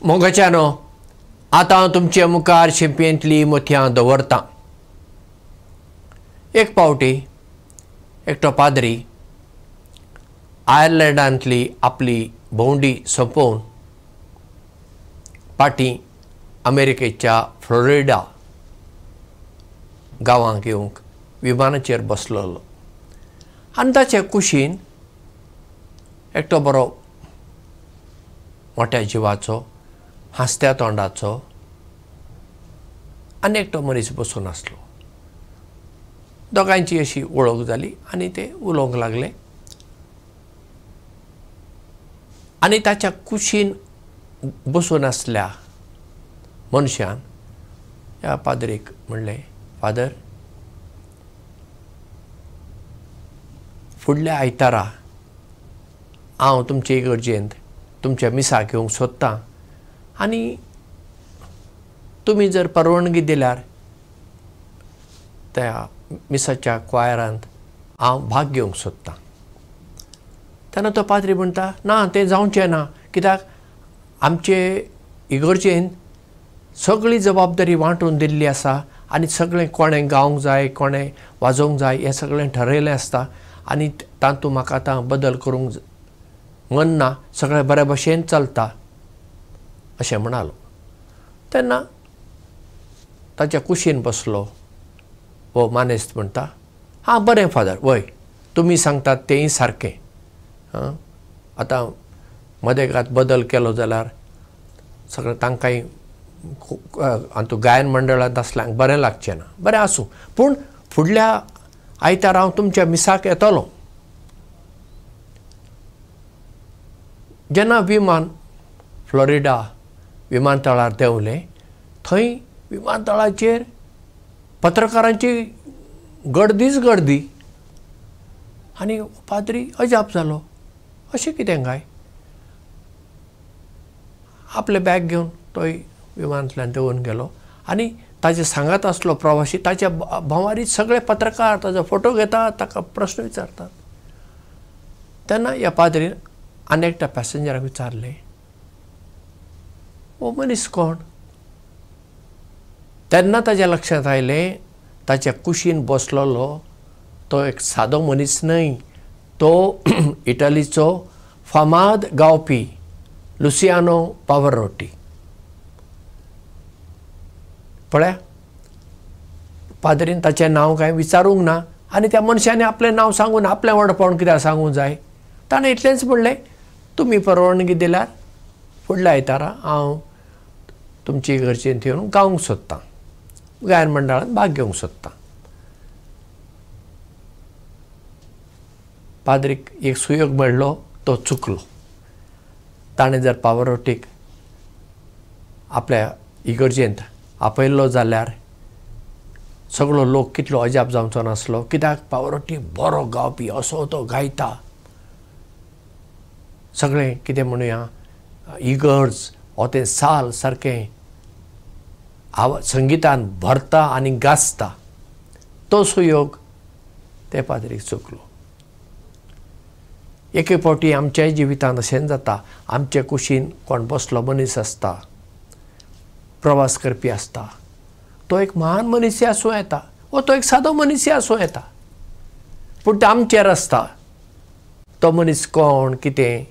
मोगाच्यानो आतां तुमचे मुखार शिंपयेंतली मोतयां दवरतां. एक पावटी एकटो पाद्री आयर्लंडांतली आपली भोंवडी सोंपोवन पाटी अमेरिकेच्या फ्लोरिडा गांवांत येवंक विमानाचेर बसलोलो आनी ताचे कुशीन एकटो बरो मोठ्या जिवाचो हांसत्या तोंडाचो आनी एकटो मनीस बसून आसलो. दोगांयची अशी वळख जाली आनी ते उलोवंक लागले. आनी ताच्या कुशीन बसून आसल्या मनशान ह्या पाद्रीक म्हणलें, फादर, फुडल्या आयतारा हांव तुमचे इगर्जेंत तुमच्या मिसाक येवंक सोदतां आनी तुमी जर परवानगी दिल्यार त्या मिसाच्या क्वायरांत हांव भाग घेवंक सोदतां. तेन्ना तो पाद्री म्हणटा, ना तें जावचें ना, कित्याक आमचे इगर्जेंत सगळी जबाबदारी वांटून दिल्ली आसा आनी सगळें कोणें गावंक जाय, कोणें वाजोवंक जाय हें सगळें ठरयलें आसता आनी तातूंत म्हाका आतां बदल करूंक मन ना, सगळें बरे भशेन चलता अशें म्हणालो. तेन्ना ताच्या कुशीन बसलो हो मानेस्त म्हणटा, हां बरें फादर, वय तुमी सांगतात तेंय सारकें. आतां मदेगात बदल केलो जाल्यार सगळें तांकांय हातूंत गायन मंडळांत आसल्यांक बरें लागचें ना. बरें आसूं, पूण फुडल्या आयतार हांव तुमच्या मिसाक येतलों. जेन्ना विमान फ्लोरिडा विमानतळार देंवलें, थंय विमानतळाचेर पत्रकारांची गर्दीच गर्दी आनी पाद्री अजाप जालो. अशें कितें काय? आपले बॅग घेवन तोय विमानांतल्यान देंवून गेलो आनी ताजे सांगात आसलो प्रवासी ताच्या भोंवारी सगळे पत्रकार ताजो फोटो घेतात, ताका प्रस्न विचारतात. तेन्ना ह्या पाद्रीन आनी एकट्या पॅसेंजराक विचारलें, हो मनीस कोण? तेन्ना ताच्या लक्षांत आयलें ताच्या कुशीन बसलोलो तो एक सादो मनीस न्हय, तो इटलीचो फामाद गावपी लुसियानो पावरोटी. पळया, पाद्रीन ताचें नांव कांय विचारूंक ना आनी त्या मनशांनी आपलें नांव सांगून आपलें व्हडपण कित्याक सांगूंक जाय. ताणें इतलेंच म्हणलें, तुमी परवानगी दिल्यार फुडल्या आयतारा हांव तुमचे इगर्जेंत येवन गावंक सोदतां, गायन मंडळांत भाग घेवंक सोदतां. पाद्रीक एक सुयोग मेळ्ळो, तो चुकलो. ताणें जर पावरोटीक आपल्या इगर्जेंत आपयल्लो जाल्यार सगळो लोक कितलो अजाप जावचो नासलो, कित्याक पावरोटी बरो गावपी असो तो गायता. सगळें कितें म्हणुया इगर्ज हो तें साल सारकें संगितान भरता आनी गाजता. तो सुयोग ते पाद्रीक चुकलो. एके फावटी आमच्याय जिवितांत अशें जाता. आमचे कुशीन कोण बसलो मनीस आसता, प्रवास करपी आसता, तो एक महान मनीस आसूं येता वो तो एक सादो मनीस आसूं येता, पूण तो आमचेर आसता. तो मनीस कोण कितें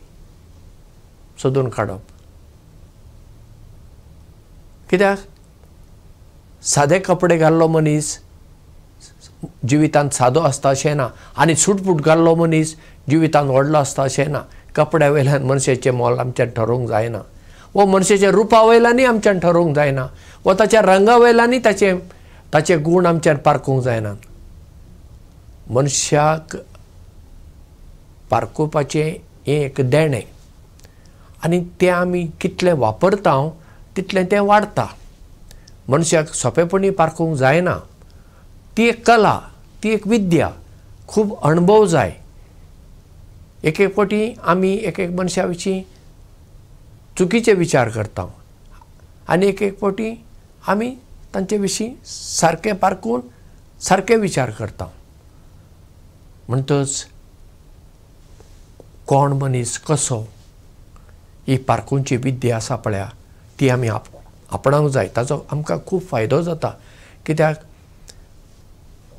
सोदून काडप. कित्याक सादे कपडे घाल्लो मनीस जिवितांत सादो आसता अशें ना आनी सूटबूट घाल्लो मनीस जिवितांत व्हडलो आसता अशें ना. कपड्या वयल्यान मनशाचें मोल आमच्यान ठरोवंक जायना, वो मनशाच्या रुपा वयल्यानय आमच्यान ठरोवंक जायना, वो ताच्या रंगा वयल्यानय ताचे गूण आमच्यान पारखूंक जायना. मनशाक पारखुपाचें हें एक देणें आनी तें आमी कितलें वापरता तितलें तें वाडटा. मनशाक सोंपेपणी पारखूंक जायना. ती एक कला, ती एक विद्या, खूब अणभव जाय. एक एक फावटी आमी एक एक मनशा विशीं चुकीचे विचार करता आनी एक एक फावटी आमी तांचे विशीं सारकें पारखून सारके विचार करता. म्हणटच कोण मनीस कसो ही पारखुंची विद्या आसा पळया ती आमी आपणावंक जाय. ताचो आमकां खूब फायदो जाता. कित्याक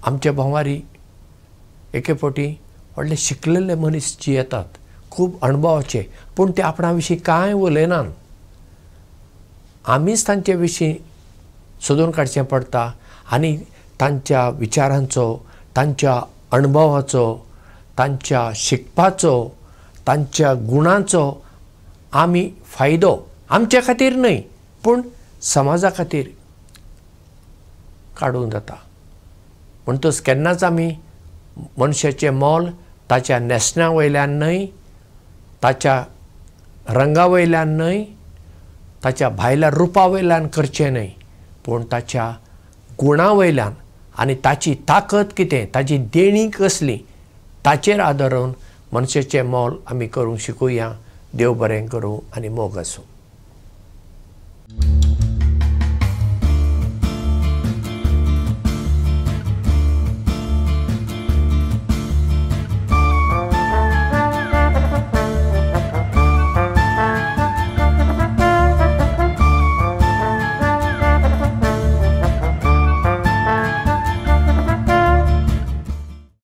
आमच्या भोंवारी एके फावटी व्हडले शिकलेले मनीस जे येतात, खूब अणभवाचे, पूण ते आपणा विशीं कांय उलयनात. आमीच तांचे विशीं सोदून काडचें पडटा आनी तांच्या विचारांचो, तांच्या अणभवाचो, तांच्या शिकपाचो, तांच्या गुणांचो आमी फायदो आमच्या खातीर न्हय पूण समाजा खातीर काडूंक जाता. म्हणटच केन्नाच आमी मनशाचें मोल ताच्या न्हेसण्या वयल्यान न्हय, ताच्या रंगा वयल्यान न्हय, ताच्या भायल्या रुपा वयल्यान करचें न्हय, पूण ताच्या गुणां वयल्यान आनी ताची ताकद कितें, ताची देणी कसली, ताचेर आदारून मनशाचें मोल आमी करूंक शिकुया. देव बरें करूं आनी मोग आसूं.